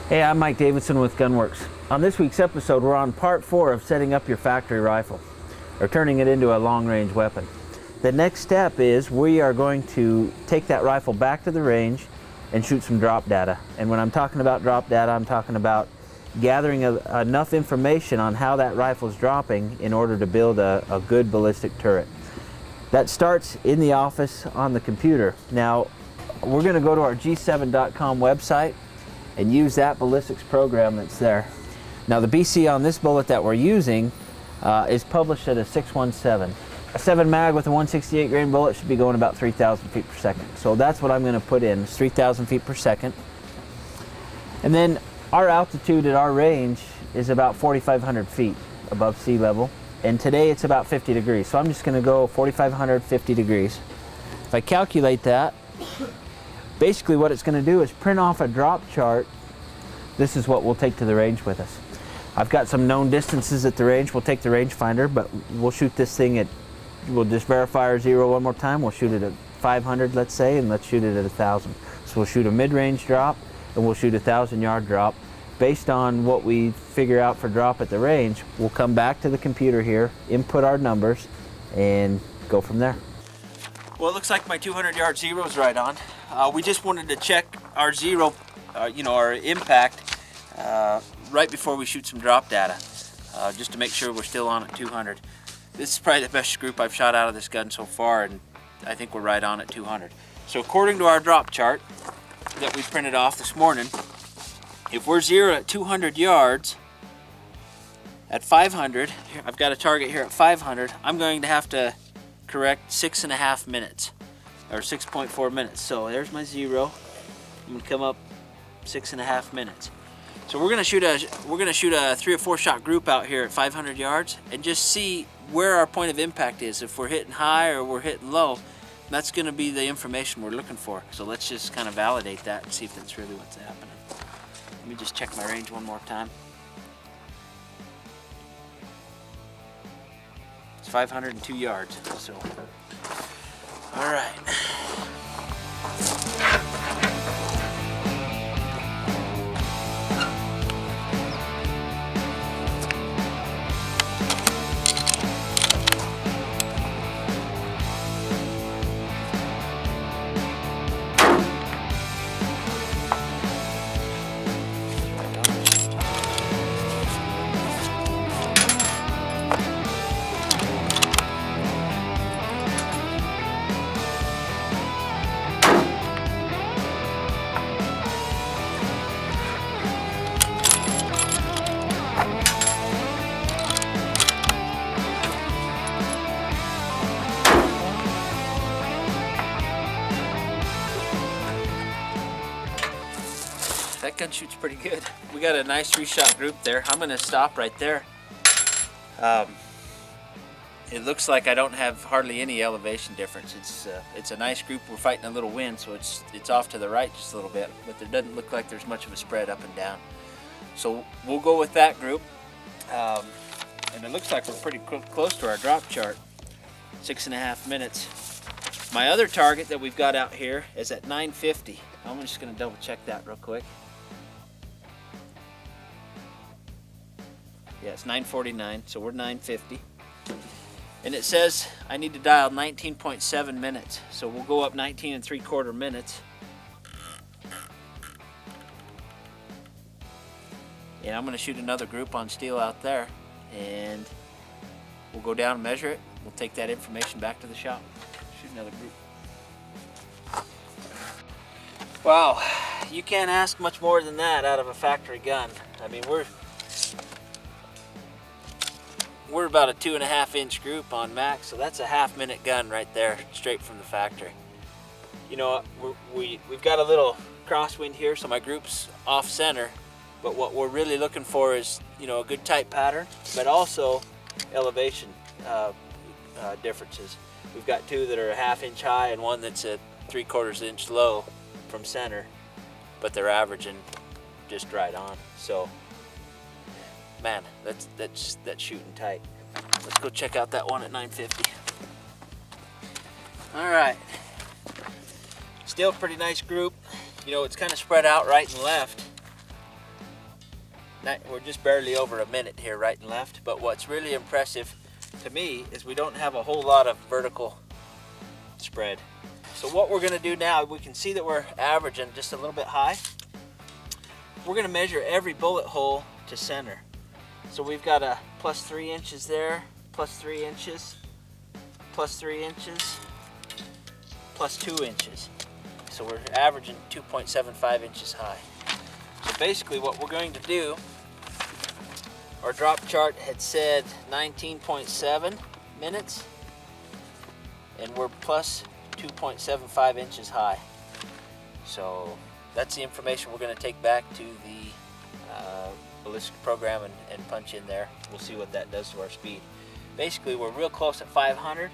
Hey, I'm Mike Davidson with Gunwerks. On this week's episode, we're on part 4 of setting up your factory rifle, or turning it into a long-range weapon. The next step is we are going to take that rifle back to the range and shoot some drop data. And when I'm talking about drop data, I'm talking about gathering enough information on how that rifle is dropping in order to build a good ballistic turret. That starts in the office on the computer. Now, we're going to go to our g7.com website and use that ballistics program that's there. Now the BC on this bullet that we're using is published at a 617. A 7 mag with a 168 grain bullet should be going about 3,000 feet per second. So that's what I'm going to put in, is 3,000 feet per second. And then our altitude at our range is about 4,500 feet above sea level. And today it's about 50 degrees. So I'm just going to go 4,500, 50 degrees. If I calculate that, basically what it's going to do is print off a drop chart. This is what we'll take to the range with us. I've got some known distances at the range. We'll take the rangefinder, but we'll shoot this thing at, we'll just verify our zero one more time. We'll shoot it at 500, let's say, and let's shoot it at 1,000. So we'll shoot a mid-range drop, and we'll shoot a 1,000-yard drop. Based on what we figure out for drop at the range, we'll come back to the computer here, input our numbers, and go from there. Well, it looks like my 200-yard zero is right on. We just wanted to check our zero, our impact, right before we shoot some drop data, just to make sure we're still on at 200. This is probably the best group I've shot out of this gun so far, and I think we're right on at 200. So according to our drop chart that we printed off this morning, if we're zero at 200 yards, at 500, I've got a target here at 500, I'm going to have to correct 6.5 minutes, or 6.4 minutes. So there's my zero. I'm gonna come up 6.5 minutes. So we're gonna shoot a 3 or 4 shot group out here at 500 yards and just see where our point of impact is. If we're hitting high or we're hitting low, that's gonna be the information we're looking for. So let's just kind of validate that and see if that's really what's happening. Let me just check my range one more time. It's 502 yards, so, all right. That gun shoots pretty good. We got a nice 3-shot group there. I'm gonna stop right there. It looks like I don't have hardly any elevation difference. It's a nice group. We're fighting a little wind, so it's off to the right just a little bit, but there doesn't look like there's much of a spread up and down. So we'll go with that group. And it looks like we're pretty close to our drop chart. 6.5 minutes. My other target that we've got out here is at 950. I'm just gonna double check that real quick. Yeah, it's 949, so we're 950. And it says I need to dial 19.7 minutes. So we'll go up 19 3/4 minutes. And I'm gonna shoot another group on steel out there, and we'll go down and measure it. We'll take that information back to the shop. Shoot another group. Wow, you can't ask much more than that out of a factory gun. I mean, we're about a 2.5-inch group on max, so that's a half-minute gun right there, straight from the factory. You know, we've got a little crosswind here, so my group's off center, but what we're really looking for is, a good tight pattern, but also elevation differences. We've got 2 that are a 1/2 inch high and 1 that's a 3/4 inch low from center, but they're averaging just right on. So, man, that's shooting tight. Let's go check out that one at 950. All right, still a pretty nice group. It's kind of spread out right and left. we're just barely over a minute here, right and left. But what's really impressive to me is we don't have a whole lot of vertical spread. So what we're gonna do now, we can see that we're averaging just a little bit high. We're gonna measure every bullet hole to center. So we've got a +3 inches there, +3 inches, +3 inches, +2 inches. So we're averaging 2.75 inches high. So basically what we're going to do, our drop chart had said 19.7 minutes, and we're plus 2.75 inches high. So that's the information we're going to take back to the ballistic program and punch in there. We'll see what that does to our speed. Basically, we're real close at 500,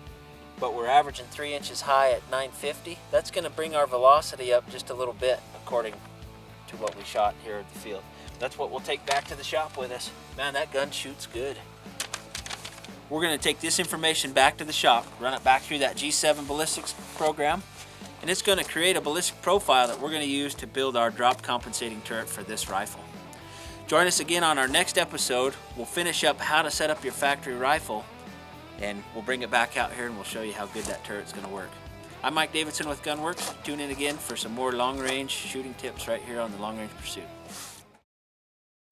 but we're averaging 3 inches high at 950. That's going to bring our velocity up just a little bit according to what we shot here at the field. That's what we'll take back to the shop with us. Man, that gun shoots good. We're going to take this information back to the shop, run it back through that G7 ballistics program, and it's going to create a ballistic profile that we're going to use to build our drop compensating turret for this rifle. Join us again on our next episode. We'll finish up how to set up your factory rifle, and we'll bring it back out here and we'll show you how good that turret's going to work. I'm Mike Davidson with Gunwerks. Tune in again for some more long-range shooting tips right here on the Long Range Pursuit.